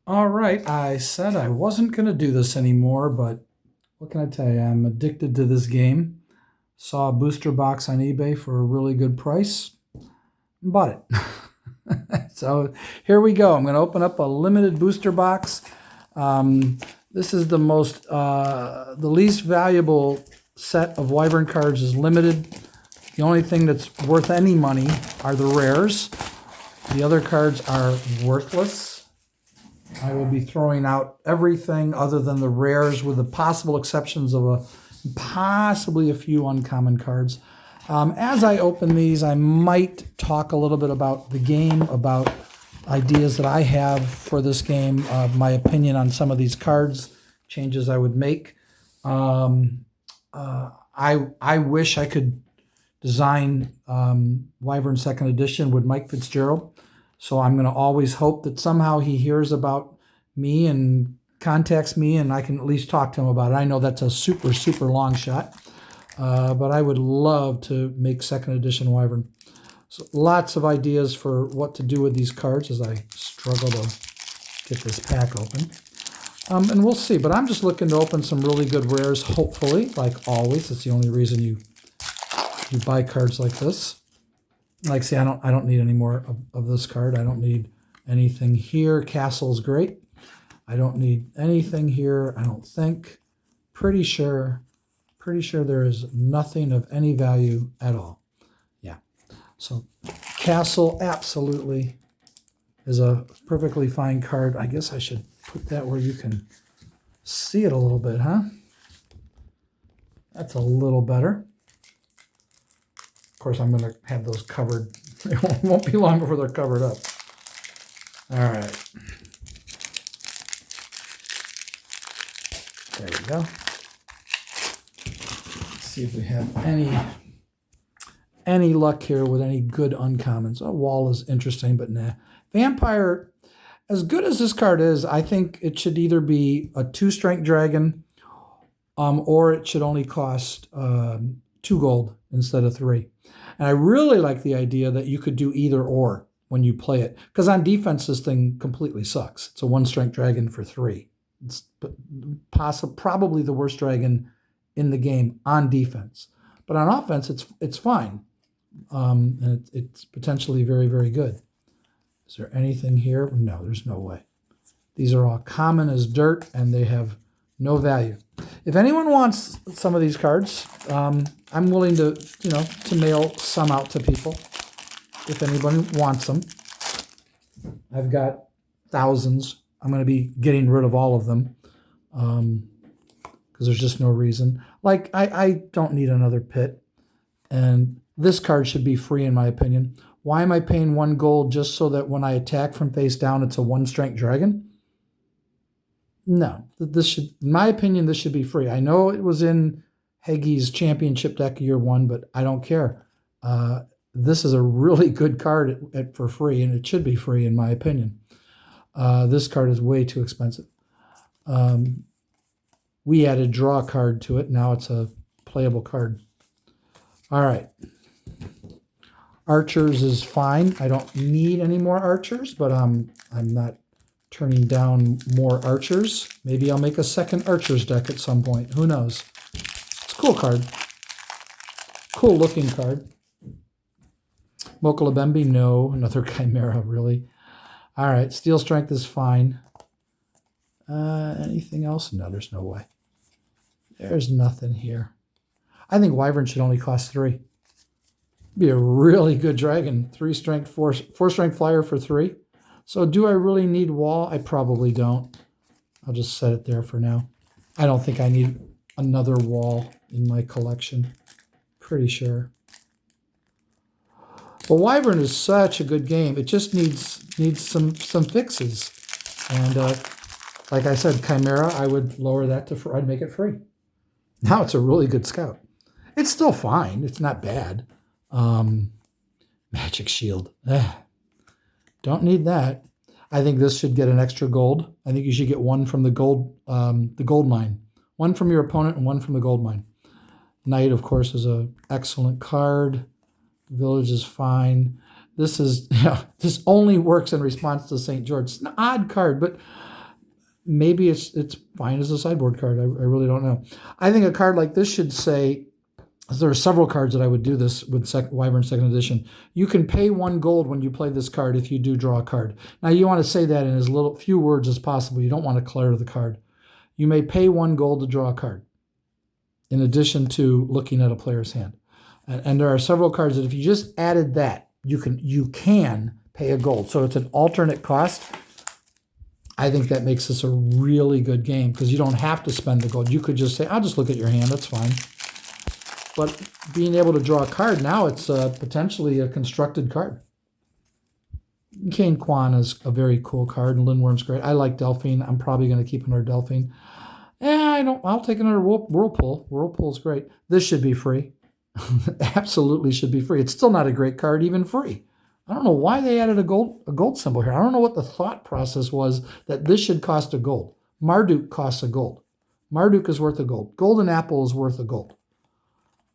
All right, I said I wasn't going to do this anymore, but what can I tell you? I'm addicted to this game. Saw a booster box on eBay for a really good price, and bought it. So here we go. I'm going to open up a limited booster box. This is the least valuable set of Wyvern cards is limited. The only thing that's worth any money are the rares. The other cards are worthless. I will be throwing out everything other than the rares, with the possible exceptions of possibly a few uncommon cards. As I open these, I might talk a little bit about the game, about ideas that I have for this game, my opinion on some of these cards, changes I would make. I wish I could design Wyvern Second Edition with Mike Fitzgerald. So I'm going to always hope that somehow he hears about me and contacts me, and I can at least talk to him about it. I know that's a super, super long shot, but I would love to make Second Edition Wyvern. So lots of ideas for what to do with these cards as I struggle to get this pack open. And we'll see, but I'm just looking to open some really good rares, hopefully, like always. That's the only reason you buy cards like this. Like, see, I don't need any more of this card. I don't need anything here. Castle's great. I don't need anything here, I don't think. Pretty sure there is nothing of any value at all. Yeah. So Castle absolutely is a perfectly fine card. I guess I should put that where you can see it a little bit, huh? That's a little better. Of course, I'm going to have those covered. It won't be long before they're covered up. All right. There we go. Let's see if we have any luck here with any good uncommons. A wall is interesting, but nah. Vampire, as good as this card is, I think it should either be a 2-strength dragon, or it should only cost 2 gold instead of 3. And I really like the idea that you could do either or when you play it. Because on defense, this thing completely sucks. It's a 1-strength dragon for 3. It's probably the worst dragon in the game on defense. But on offense, it's fine. And it's potentially very, very good. Is there anything here? No, there's no way. These are all common as dirt, and they have no value. If anyone wants some of these cards, I'm willing to mail some out to people if anyone wants them. I've got thousands. I'm going to be getting rid of all of them because there's just no reason. Like, I don't need another pit, and this card should be free in my opinion. Why am I paying 1 gold just so that when I attack from face down, it's a 1-strength dragon? No, this should, in my opinion, this should be free. I know it was in Heggy's championship deck year 1, but I don't care. This is a really good card for free, and it should be free in my opinion. This card is way too expensive. We added draw card to it. Now it's a playable card. All right. Archers is fine. I don't need any more archers, but I'm not turning down more archers. Maybe I'll make a second archers deck at some point. Who knows? It's a cool card. Cool looking card. Mokalabembe, no. Another Chimera, really. All right, Steel Strength is fine. Anything else? No, there's no way. There's nothing here. I think Wyvern should only cost 3. Be a really good dragon. 3-strength, 4-strength flyer for 3. So do I really need wall? I probably don't. I'll just set it there for now. I don't think I need another wall in my collection. Pretty sure. Well, Wyvern is such a good game. It just needs some fixes. And like I said, Chimera, I would lower that to I'd make it free. Now it's a really good scout. It's still fine. It's not bad. Magic Shield. Don't need that. I think this should get an extra gold. I think you should get 1 from the gold mine. 1 from your opponent and 1 from the gold mine. Knight, of course, is an excellent card. Village is fine. This only works in response to St. George. It's an odd card, but maybe it's fine as a sideboard card. I really don't know. I think a card like this should say, there are several cards that I would do this with Wyvern second edition. You can pay 1 gold when you play this card if you do draw a card. Now you want to say that in as few words as possible. You don't want to clutter the card. You may pay 1 gold to draw a card, in addition to looking at a player's hand. And there are several cards that if you just added that, you can pay a gold. So it's an alternate cost. I think that makes this a really good game because you don't have to spend the gold. You could just say, I'll just look at your hand. That's fine. But being able to draw a card, now it's potentially a constructed card. Kane Kwan is a very cool card, and Lindworm's great. I like Delphine. I'm probably going to keep another Delphine. I'll take another Whirlpool. Whirlpool's great. This should be free. Absolutely should be free. It's still not a great card, even free. I don't know why they added a gold symbol here. I don't know what the thought process was that this should cost a gold. Marduk costs a gold. Marduk is worth a gold. Golden Apple is worth a gold.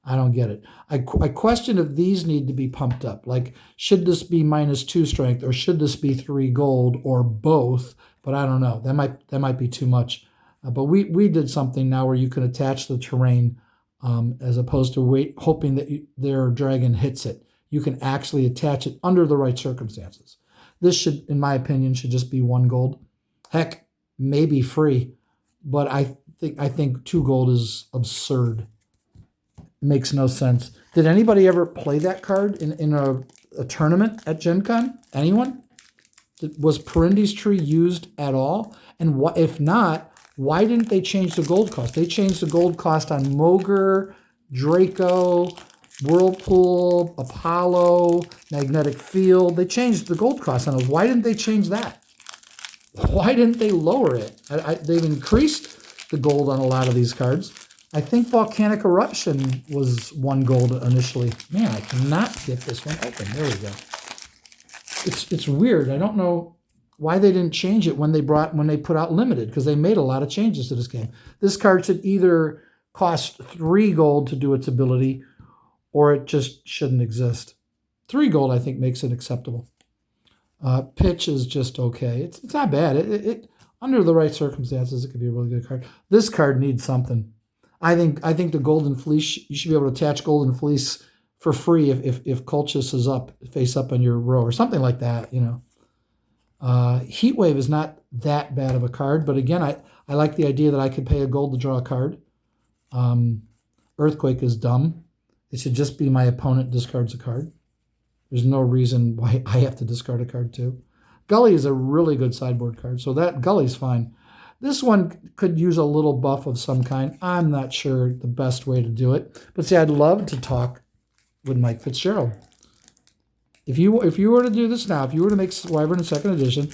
I don't get it. I question if these need to be pumped up. Like, should this be -2 strength, or should this be 3 gold, or both? But I don't know. That might be too much. But we did something now where you can attach the terrain as opposed to hoping that their dragon hits it. You can actually attach it under the right circumstances. This should, in my opinion, should just be 1 gold. Heck, maybe free. But I think 2 gold is absurd. Makes no sense. Did anybody ever play that card in a tournament at Gen Con? Anyone? Was Perindi's Tree used at all? And if not, why didn't they change the gold cost? They changed the gold cost on Mogre, Draco, Whirlpool, Apollo, Magnetic Field. They changed the gold cost on those. Why didn't they change that? Why didn't they lower it? They've increased the gold on a lot of these cards. I think Volcanic Eruption was 1 gold initially. Man, I cannot get this one open. There we go. It's weird. I don't know why they didn't change it when they put out Limited, because they made a lot of changes to this game. This card should either cost 3 gold to do its ability, or it just shouldn't exist. 3 gold, I think, makes it acceptable. Pitch is just okay. It's not bad. It under the right circumstances, it could be a really good card. This card needs something. I think the Golden Fleece, you should be able to attach Golden Fleece for free if Colchis is face up on your row or something like that, you know. Heatwave is not that bad of a card, but again, I like the idea that I could pay a gold to draw a card. Earthquake is dumb. It should just be my opponent discards a card. There's no reason why I have to discard a card too. Gully is a really good sideboard card, so that Gully's fine. This one could use a little buff of some kind. I'm not sure the best way to do it. But see, I'd love to talk with Mike Fitzgerald. If you were to do this now, if you were to make Wyvern in second edition,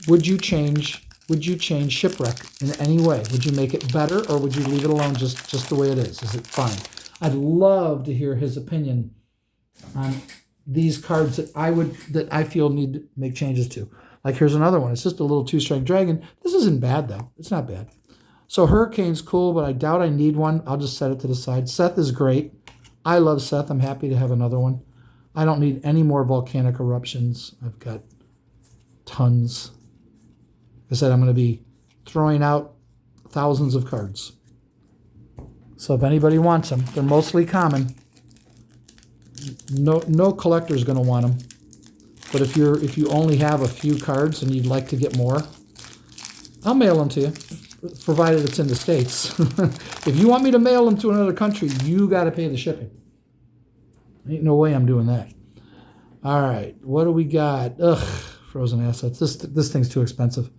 would you change Shipwreck in any way? Would you make it better, or would you leave it alone just the way it is? Is it fine? I'd love to hear his opinion on these cards that I feel need to make changes to. Like, here's another one. It's just a little 2-strike dragon. This isn't bad, though. It's not bad. So Hurricane's cool, but I doubt I need one. I'll just set it to the side. Seth is great. I love Seth. I'm happy to have another one. I don't need any more Volcanic Eruptions. I've got tons. Like I said, I'm going to be throwing out thousands of cards. So if anybody wants them, they're mostly common. No collector's going to want them. But if you only have a few cards and you'd like to get more, I'll mail them to you, provided it's in the States. If you want me to mail them to another country, you got to pay the shipping. Ain't no way I'm doing that. All right, what do we got? Ugh, frozen assets. This thing's too expensive.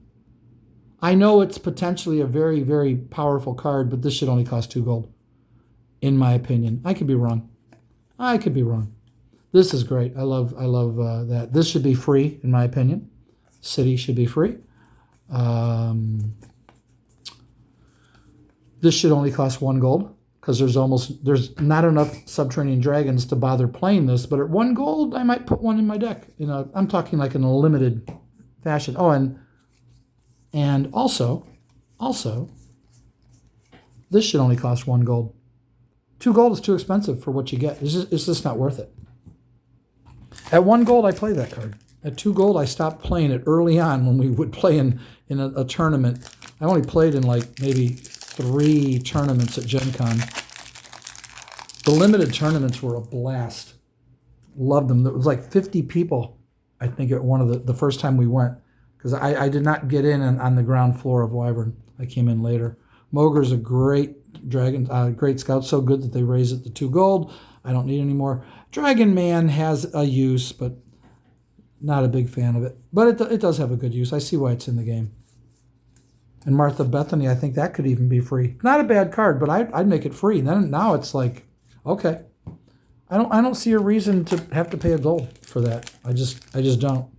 I know it's potentially a very, very powerful card, but this should only cost 2 gold, in my opinion. I could be wrong. This is great. I love that. This should be free, in my opinion. City should be free. This should only cost 1 gold, because there's not enough Subterranean Dragons to bother playing this. But at 1 gold, I might put one in my deck. You know, I'm talking like in a limited fashion. Oh, and also, this should only cost 1 gold. 2 gold is too expensive for what you get. It's just not worth it. At 1 gold, I play that card. At 2 gold, I stopped playing it early on when we would play in a tournament I only played in like maybe 3 tournaments at Gen Con. The limited tournaments were a blast. Loved them. There was like 50 people, I think, at one of the first time we went. Because I did not get in on the ground floor of Wyvern. I came in later. Mogre's a great dragon, great scout. So good that they raised it to 2 gold. I don't need any more. Dragon Man has a use, but not a big fan of it. But it does have a good use. I see why it's in the game. And Martha Bethany, I think that could even be free. Not a bad card, but I'd make it free. And now it's like, okay, I don't see a reason to have to pay a gold for that. I just don't.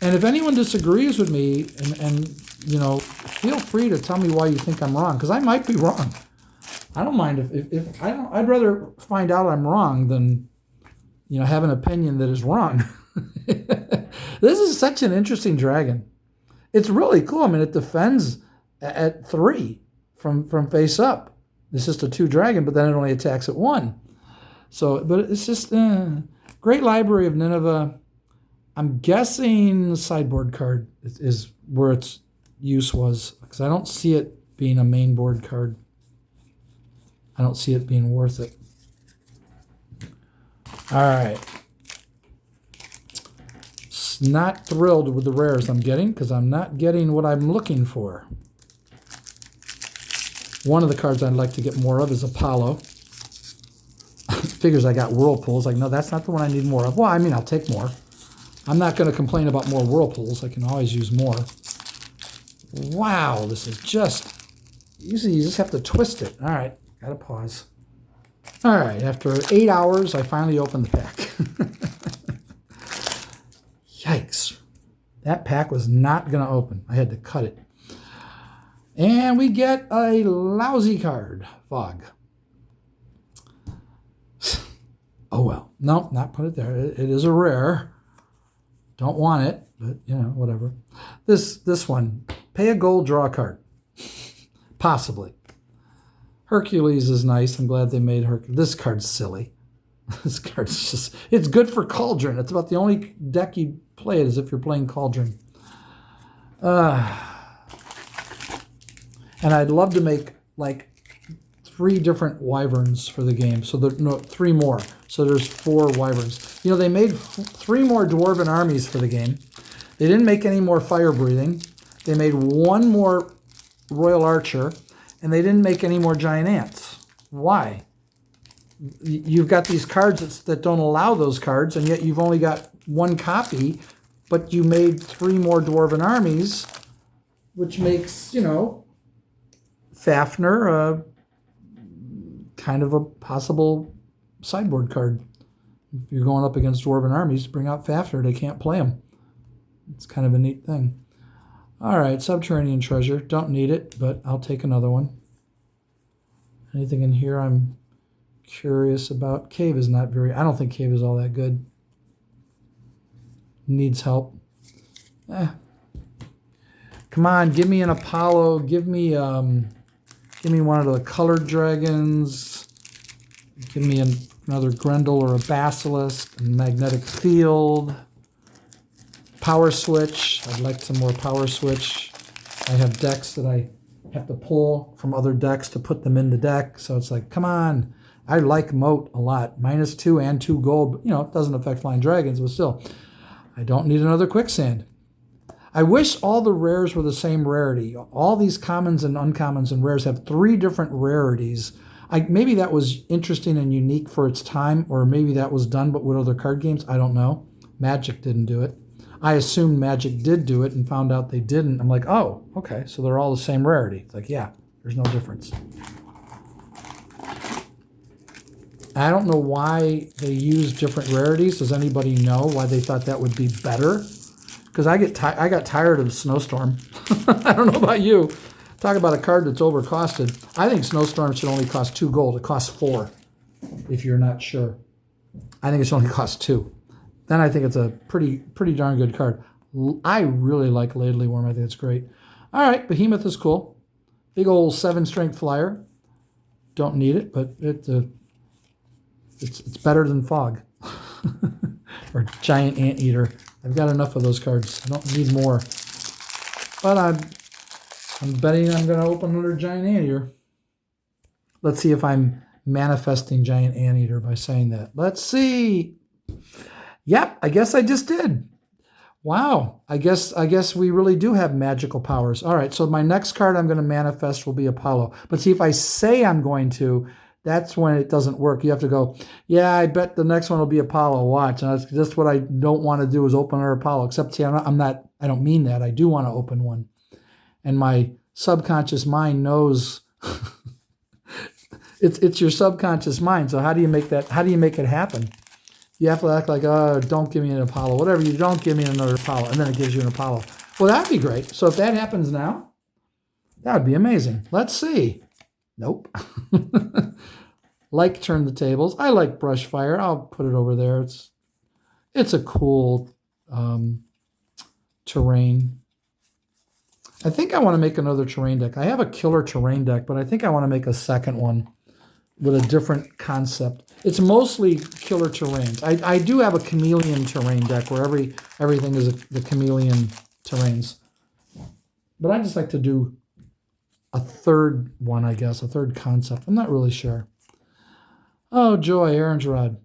And if anyone disagrees with me, and you know, feel free to tell me why you think I'm wrong, because I might be wrong. I don't mind if I don't. I'd rather find out I'm wrong than, you know, have an opinion that is wrong. This is such an interesting dragon. It's really cool. I mean, it defends at 3 from face up. It's just a 2 dragon, but then it only attacks at 1. So, but it's just great library of Nineveh. I'm guessing sideboard card is where its use was, because I don't see it being a main board card. I don't see it being worth it. All right. Not thrilled with the rares I'm getting, because I'm not getting what I'm looking for. One of the cards I'd like to get more of is Apollo. Figures I got Whirlpools. Like, no, that's not the one I need more of. Well, I mean, I'll take more. I'm not going to complain about more Whirlpools. I can always use more. Wow, this is just... Usually you just have to twist it. All right, got to pause. All right, after 8 hours, I finally opened the pack. Yikes. That pack was not going to open. I had to cut it. And we get a lousy card, Fog. Oh, well. No, not put it there. It is a rare. Don't want it, but, you know, whatever. This one, pay a gold, draw a card. Possibly. Hercules is nice. I'm glad they made Hercules. This card's silly. This card's just, it's good for Cauldron. It's about the only deck you play it is if you're playing Cauldron. And I'd love to make like 3 different Wyverns for the game. So there, no, 3 more. So there's 4 Wyverns. You know, they made 3 more Dwarven armies for the game. They didn't make any more fire breathing. They made 1 more Royal Archer, and they didn't make any more Giant Ants. Why? You've got these cards that don't allow those cards, and yet you've only got 1 copy, but you made 3 more Dwarven armies, which makes, you know, Fafnir kind of a possible sideboard card. If you're going up against Dwarven armies, bring out Fafnir. They can't play them. It's kind of a neat thing. All right, Subterranean Treasure. Don't need it, but I'll take another one. Anything in here I'm curious about? Cave is not very... I don't think Cave is all that good. Needs help. Come on, give me an Apollo. Give me one of the colored dragons. Give me another Grendel or a Basilisk. A magnetic field. Power switch. I'd like some more power switch. I have decks that I have to pull from other decks to put them in the deck. So it's like, come on. I like Moat a lot. -2 and 2 gold. But, you know, it doesn't affect Flying Dragons, but still. I don't need another Quicksand. I wish all the rares were the same rarity. All these commons and uncommons and rares have 3 different rarities. Maybe that was interesting and unique for its time, or maybe that was done but with other card games. I don't know. Magic didn't do it. I assumed Magic did do it and found out they didn't. I'm like, oh, okay, so they're all the same rarity. It's like, yeah, there's no difference. I don't know why they use different rarities. Does anybody know why they thought that would be better? Because I got tired of Snowstorm. I don't know about you. Talk about a card that's overcosted. I think Snowstorm should only cost 2 gold. It costs 4, if you're not sure. I think it should only cost 2. Then I think it's a pretty darn good card. I really like Ladley Worm. I think it's great. All right, Behemoth is cool. Big old 7-strength flyer. Don't need it, but it's better than Fog. Or Giant Anteater. I've got enough of those cards. I don't need more. But I'm betting I'm going to open another giant anteater. Let's see if I'm manifesting giant anteater by saying that. Let's see. Yep, I guess I just did. Wow, I guess we really do have magical powers. All right, so my next card I'm going to manifest will be Apollo. But see, if I say I'm going to, that's when it doesn't work. You have to go, yeah, I bet the next one will be Apollo. Watch. And that's just what I don't want to do is open another Apollo. Except, see, I don't mean that. I do want to open one. And my subconscious mind knows it's your subconscious mind. So how do you make that? How do you make it happen? You have to act like, oh, don't give me an Apollo. Whatever, you don't give me another Apollo. And then it gives you an Apollo. Well, that'd be great. So if that happens now, that would be amazing. Let's see. Nope. Like turn the tables. I like brush fire. I'll put it over there. It's a cool terrain. I think I want to make another terrain deck. I have a killer terrain deck, but I think I want to make a second one with a different concept. It's mostly killer terrains. I do have a chameleon terrain deck where everything is the chameleon terrains. But I just like to do a third one, I guess, a third concept. I'm not really sure. Oh, joy, Aaron's Rod.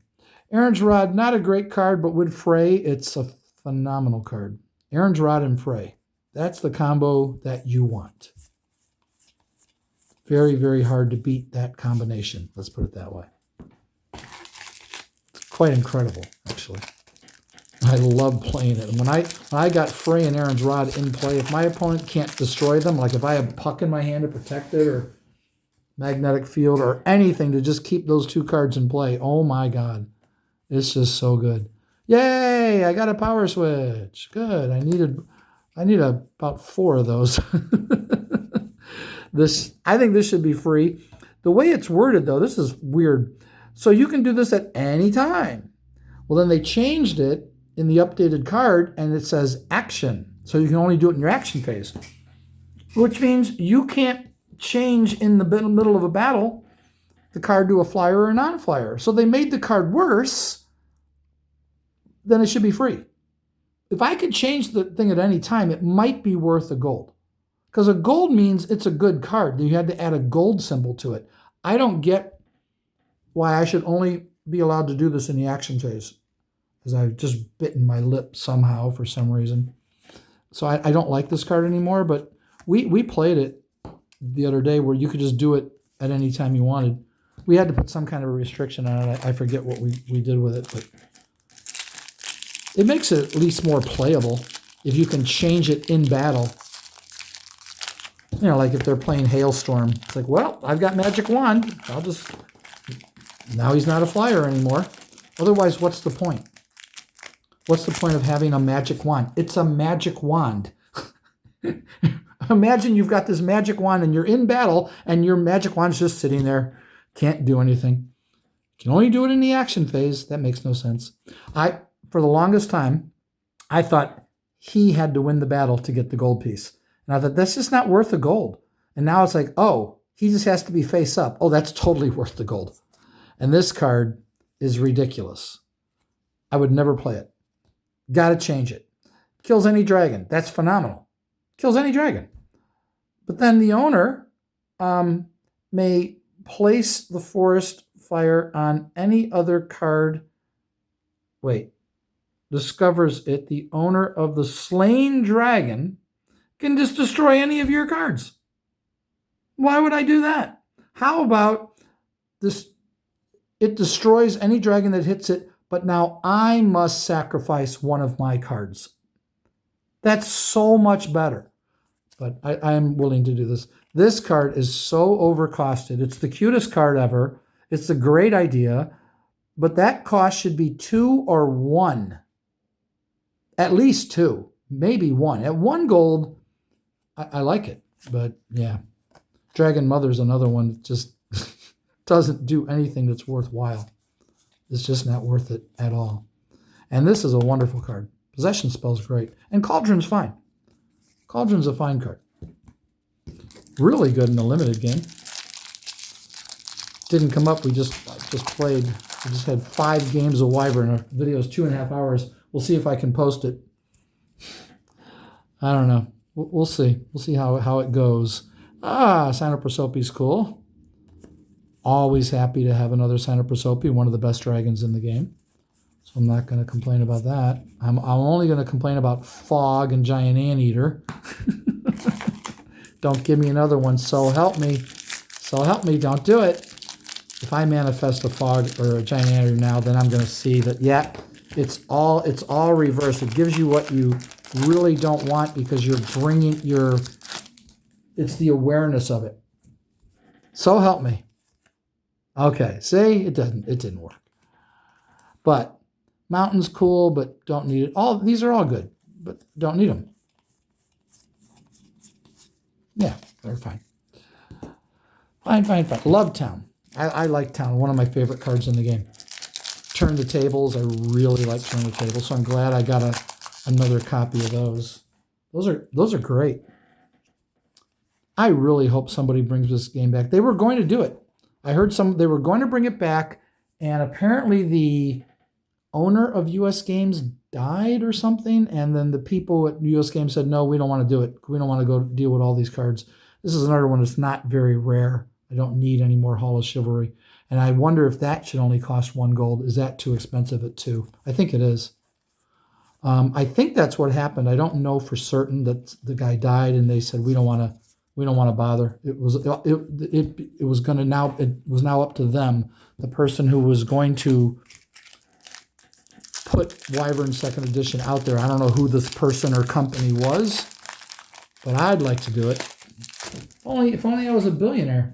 Aaron's Rod, not a great card, but with Frey, it's a phenomenal card. Aaron's Rod and Frey. That's the combo that you want. Very, very hard to beat that combination. Let's put it that way. It's quite incredible, actually. I love playing it. And when I got Frey and Aaron's Rod in play, if my opponent can't destroy them, like if I have Puck in my hand to protect it or Magnetic Field or anything to just keep those two cards in play, oh my God. It's just so good. Yay! I got a power switch. Good. I need about 4 of those. I think this should be free. The way it's worded, though, this is weird. So you can do this at any time. Well, then they changed it in the updated card, and it says action. So you can only do it in your action phase, which means you can't change in the middle of a battle the card to a flyer or a non-flyer. So they made the card worse, then it should be free. If I could change the thing at any time, it might be worth a gold. Because a gold means it's a good card. You had to add a gold symbol to it. I don't get why I should only be allowed to do this in the action phase. Because I've just bitten my lip somehow for some reason. So I don't like this card anymore, but we played it the other day where you could just do it at any time you wanted. We had to put some kind of a restriction on it. I forget what we did with it, but it makes it at least more playable if you can change it in battle. You know, like if they're playing Hailstorm, it's like, well, I've got Magic Wand. Now he's not a flyer anymore. Otherwise, what's the point? What's the point of having a Magic Wand? It's a Magic Wand. Imagine you've got this Magic Wand and you're in battle and your Magic Wand's just sitting there. Can't do anything. You can only do it in the action phase. That makes no sense. For the longest time, I thought he had to win the battle to get the gold piece. And I thought, that's just not worth the gold. And now it's like, oh, he just has to be face up. Oh, that's totally worth the gold. And this card is ridiculous. I would never play it. Got to change it. Kills any dragon. That's phenomenal. Kills any dragon. But then the owner may place the forest fire on any other card. Wait. Discovers it. The owner of the slain dragon can just destroy any of your cards. Why would I do that? How about this? It destroys any dragon that hits it, but now I must sacrifice one of my cards. That's so much better. But I'm willing to do this. This card is so overcosted. It's the cutest card ever. It's a great idea. But that cost should be 2 or 1. At least 2. Maybe 1. At 1 gold, I like it. But yeah. Dragon Mother's another one that just doesn't do anything that's worthwhile. It's just not worth it at all. And this is a wonderful card. Possession Spell's great. And Cauldron's fine. Cauldron's a fine card. Really good in the limited game. Didn't come up. We just played. We just had 5 games of Wyvern. Our video is 2.5 hours. We'll see if I can post it. I don't know. We'll see. We'll see how it goes. Cyanoprosopi's cool. Always happy to have another Cyanoprosopi, one of the best dragons in the game. So I'm not going to complain about that. I'm only going to complain about Fog and Giant Anteater. Don't give me another one. So help me. So help me. Don't do it. If I manifest a Fog or a Giant Anteater now, then I'm going to see that, yeah, it's all reversed. It gives you what you really don't want because you're bringing it's the awareness of it. So help me. Okay, see, it didn't work. But Mountain's cool, but don't need it. These are all good, but don't need them. Yeah, they're fine. Fine. Love Town. I like Town, one of my favorite cards in the game. Turn the Tables. I really like Turn the Tables, so I'm glad I got another copy of those. Those are great. I really hope somebody brings this game back. They were going to do it. I heard they were going to bring it back, and apparently the owner of US Games died or something, and then the people at US Games said, no, we don't want to do it. We don't want to go deal with all these cards. This is another one that's not very rare. I don't need any more Hall of Chivalry. And I wonder if that should only cost 1 gold. Is that too expensive at 2? I think it is. I think that's what happened. I don't know for certain that the guy died and they said, we don't want to bother. It was now up to them, the person who was going to put Wyvern 2nd edition out there. I don't know who this person or company was, but I'd like to do it. If only I was a billionaire.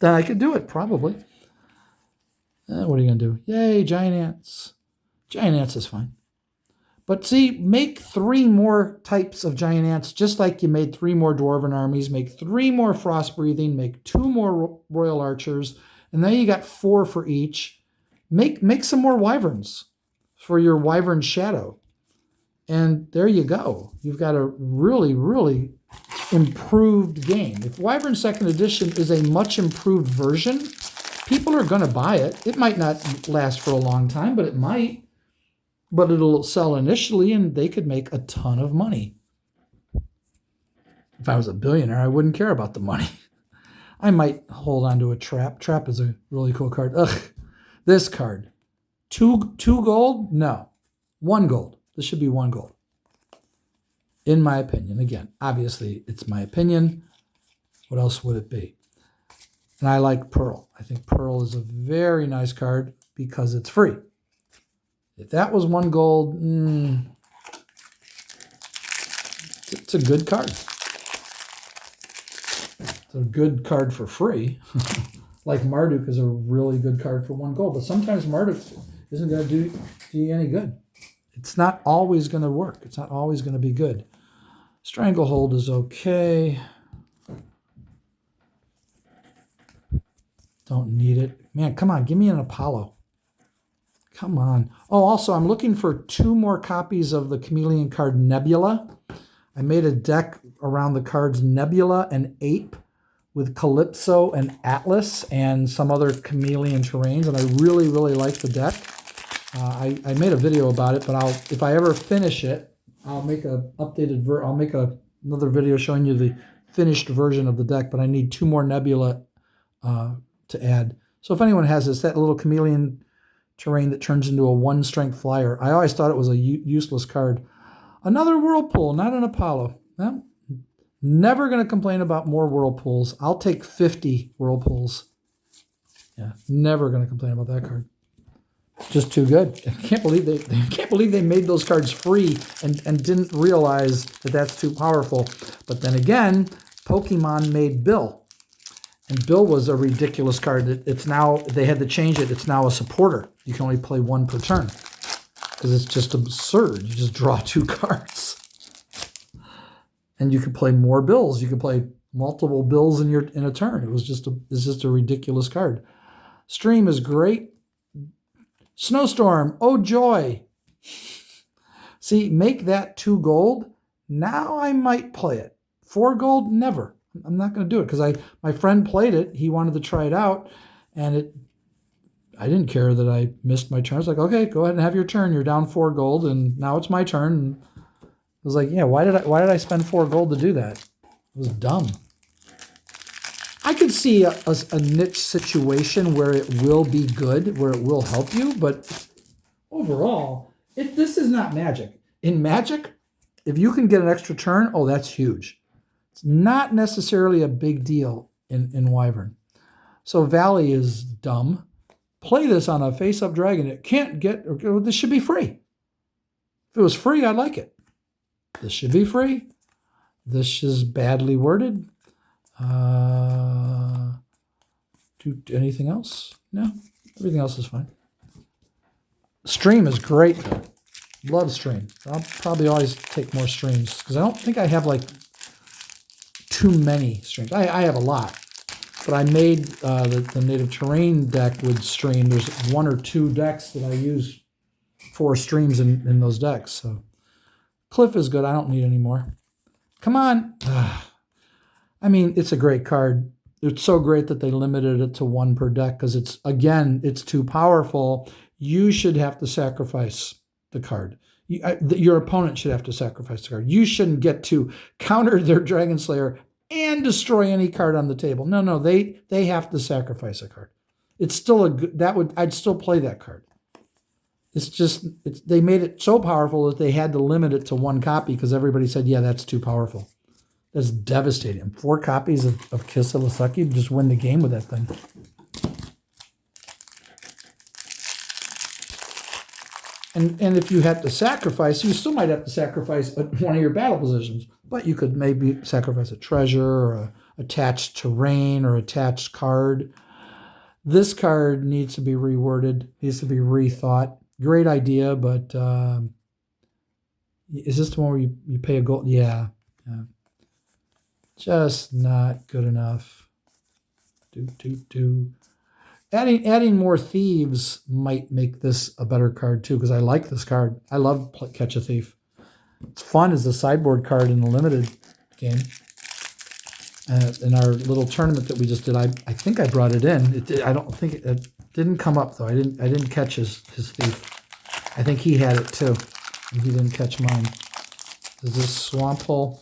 Then I could do it, probably. What are you going to do? Yay, Giant Ants. Giant Ants is fine. But see, make 3 more types of Giant Ants, just like you made 3 more Dwarven armies. Make 3 more Frost Breathing. Make 2 more Royal Archers. And then you got 4 for each. Make some more Wyverns for your Wyvern Shadow. And there you go. You've got a really, really improved game. If Wyvern 2nd edition is a much improved version, people are going to buy it. It might not last for a long time, but it might. But it'll sell initially, and they could make a ton of money. If I was a billionaire, I wouldn't care about the money. I might hold on to a Trap. Trap is a really cool card. Ugh, this card. 2 gold? No. 1 gold. This should be 1 gold. In my opinion. Again, obviously, it's my opinion. What else would it be? And I like Pearl. I think Pearl is a very nice card because it's free. If that was 1 gold, it's a good card. It's a good card for free. Like Marduk is a really good card for 1 gold. But sometimes Marduk isn't going to do you any good. It's not always going to work. It's not always going to be good. Stranglehold is okay. Don't need it. Man, come on. Give me an Apollo. Come on. Oh, also, I'm looking for 2 more copies of the Chameleon card Nebula. I made a deck around the cards Nebula and Ape with Calypso and Atlas and some other Chameleon terrains, and I really, really like the deck. I made a video about it, but if I ever finish it, I'll make another video showing you the finished version of the deck, but I need 2 more Nebula to add. So if anyone has this, that little Chameleon terrain that turns into a 1-strength flyer. I always thought it was a useless card. Another Whirlpool, not an Apollo. No, never going to complain about more Whirlpools. I'll take 50 Whirlpools. Yeah, never going to complain about that card. It's just too good. I can't believe they made those cards free and didn't realize that that's too powerful. But then again, Pokemon made Bill. And Bill was a ridiculous card. It's now, they had to change it. It's now a supporter. You can only play 1 per turn because it's just absurd. You just draw 2 cards. And you could play more Bills. You could play multiple Bills in a turn. It's just a ridiculous card. Stream is great. Snowstorm, oh joy. See, make that 2 gold. Now I might play it. 4 gold, never. I'm not going to do it because my friend played it. He wanted to try it out, and I didn't care that I missed my turn. I was like, okay, go ahead and have your turn. You're down 4 gold, and now it's my turn. was like, yeah, why did I spend 4 gold to do that? It was dumb. I could see a niche situation where it will be good, where it will help you, but overall, this is not Magic. In Magic, if you can get an extra turn, oh, that's huge. It's not necessarily a big deal in Wyvern. So Valley is dumb. Play this on a face-up dragon. It can't get, this should be free. If it was free, I'd like it. This should be free. This is badly worded. Anything else? No, everything else is fine. Stream is great though. Love stream. I'll probably always take more streams because I don't think I have like too many streams. I have a lot, but I made the native terrain deck with stream. There's 1 or 2 decks that I use for streams in those decks. So Cliff is good. I don't need any more. Come on. I mean, it's a great card. It's so great that they limited it to 1 per deck because it's too powerful. You should have to sacrifice the card. Your opponent should have to sacrifice the card. You shouldn't get to counter their Dragon Slayer and destroy any card on the table. No, they have to sacrifice a card. It's still I'd still play that card. It's just they made it so powerful that they had to limit it to 1 copy because everybody said, yeah, that's too powerful. That's devastating. 4 copies of Kiss of Lasaki, just win the game with that thing. And if you had to sacrifice, you still might have to sacrifice one of your battle positions. But you could maybe sacrifice a treasure or a attached terrain or attached card. This card needs to be reworded, needs to be rethought. Great idea, but is this the one where you pay a gold? Yeah. Just not good enough. Adding more thieves might make this a better card too, because I like this card. I love Catch a Thief. It's fun as a sideboard card in the limited game. In our little tournament that we just did, I think I brought it in. I don't think it didn't come up though. I didn't catch his thief. I think he had it too, and he didn't catch mine. Is this Swamp Hole?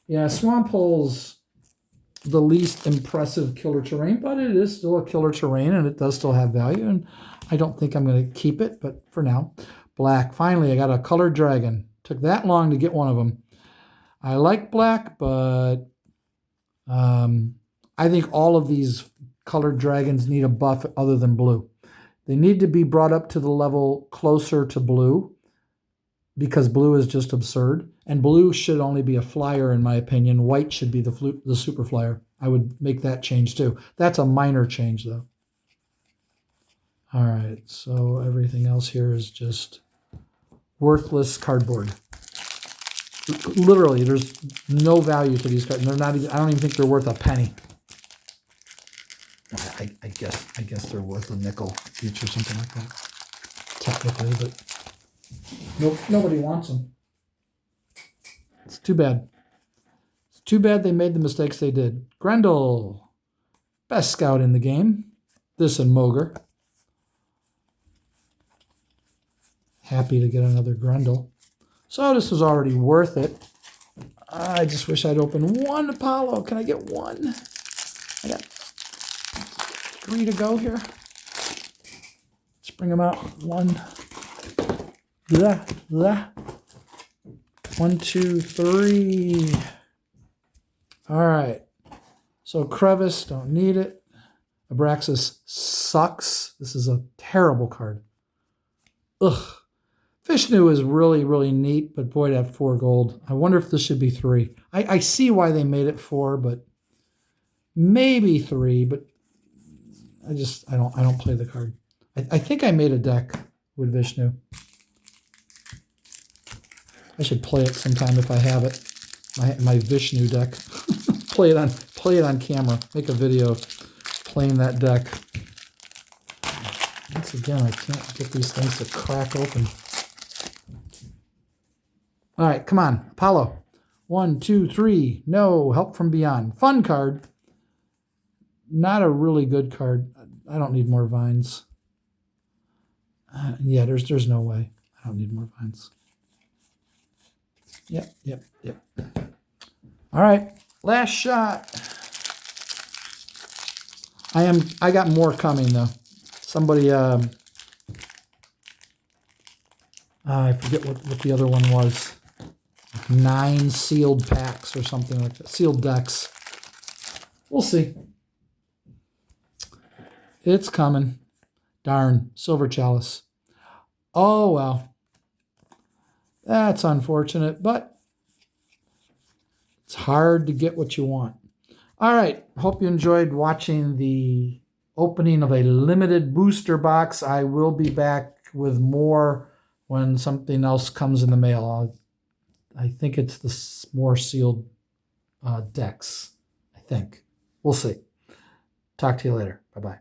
Yeah, Swamp Hole's the least impressive killer terrain, but it is still a killer terrain, and it does still have value, and I don't think I'm going to keep it, but for now. Black. Finally, I got a colored dragon. Took that long to get one of them. I like black, but I think all of these colored dragons need a buff other than blue. They need to be brought up to the level closer to blue, because blue is just absurd. And blue should only be a flyer, in my opinion. White should be the super flyer. I would make that change too. That's a minor change, though. All right, so everything else here is just worthless cardboard. Literally, there's no value to these cards. They're not even, I don't even think they're worth a penny. I guess they're worth a nickel each or something like that. Technically, but nobody wants them. It's too bad. It's too bad they made the mistakes they did. Grendel, best scout in the game. This and Moger. Happy to get another Grendel. So this was already worth it. I just wish I'd opened 1 Apollo. Can I get 1? I got 3 to go here. Let's bring them out. 1. Blah, blah. 1, 2, 3. All right. So Crevice, don't need it. Abraxas sucks. This is a terrible card. Ugh. Vishnu is really, really neat, but boy, that 4 gold. I wonder if this should be 3. I see why they made it 4, but maybe 3, but I don't play the card. I think I made a deck with Vishnu. I should play it sometime if I have it. My Vishnu deck. play it on camera. Make a video playing that deck. Once again, I can't get these things to crack open. All right, come on, Apollo. 1, 2, 3. No, Help from Beyond. Fun card. Not a really good card. I don't need more vines. Yeah, there's no way. I don't need more vines. Yep, yep, yep. All right, last shot. I got more coming though. Somebody, I forget what the other one was. 9 sealed packs or something like that. Sealed decks. We'll see. It's coming. Darn, Silver Chalice. Oh, well. That's unfortunate, but it's hard to get what you want. All right. Hope you enjoyed watching the opening of a limited booster box. I will be back with more when something else comes in the mail. I think it's the more sealed decks. I think. We'll see. Talk to you later. Bye-bye.